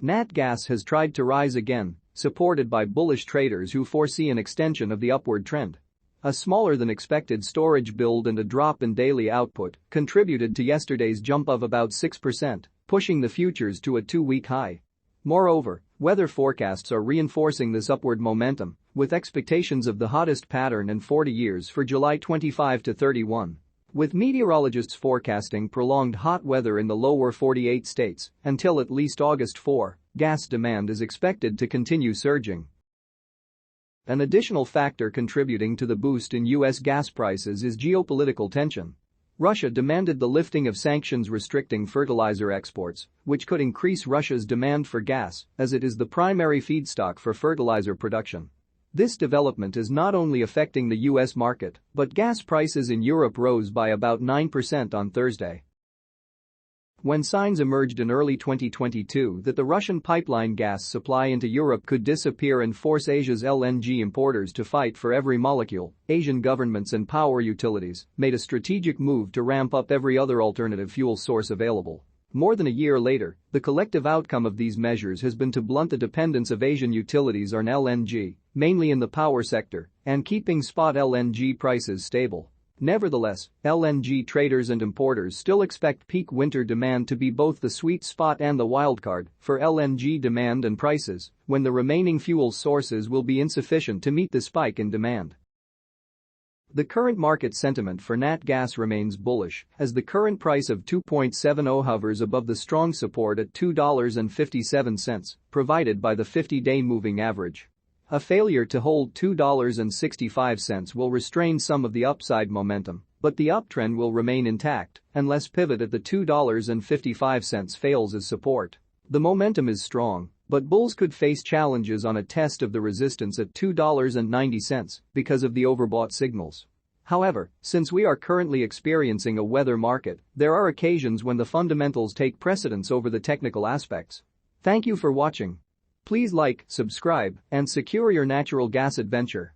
Nat gas has tried to rise again, supported by bullish traders who foresee an extension of the upward trend. A smaller than expected storage build and a drop in daily output contributed to yesterday's jump of about 6%, pushing the futures to a two-week high. Moreover, weather forecasts are reinforcing this upward momentum, with expectations of the hottest pattern in 40 years for July 25 to 31. With meteorologists forecasting prolonged hot weather in the lower 48 states until at least August 4, gas demand is expected to continue surging. An additional factor contributing to the boost in U.S. gas prices is geopolitical tension. Russia demanded the lifting of sanctions restricting fertilizer exports, which could increase Russia's demand for gas, as it is the primary feedstock for fertilizer production. This development is not only affecting the U.S. market, but gas prices in Europe rose by about 9% on Thursday. When signs emerged in early 2022 that the Russian pipeline gas supply into Europe could disappear and force Asia's LNG importers to fight for every molecule, Asian governments and power utilities made a strategic move to ramp up every other alternative fuel source available. More than a year later, the collective outcome of these measures has been to blunt the dependence of Asian utilities on LNG, mainly in the power sector, and keeping spot LNG prices stable. Nevertheless, LNG traders and importers still expect peak winter demand to be both the sweet spot and the wildcard for LNG demand and prices, when the remaining fuel sources will be insufficient to meet the spike in demand. The current market sentiment for nat gas remains bullish, as the current price of $2.70 hovers above the strong support at $2.57, provided by the 50-day moving average. A failure to hold $2.65 will restrain some of the upside momentum, but the uptrend will remain intact unless pivot at the $2.55 fails as support. The momentum is strong, but bulls could face challenges on a test of the resistance at $2.90 because of the overbought signals. However, since we are currently experiencing a weather market, there are occasions when the fundamentals take precedence over the technical aspects. Thank you for watching. Please like, subscribe, and secure your natural gas adventure.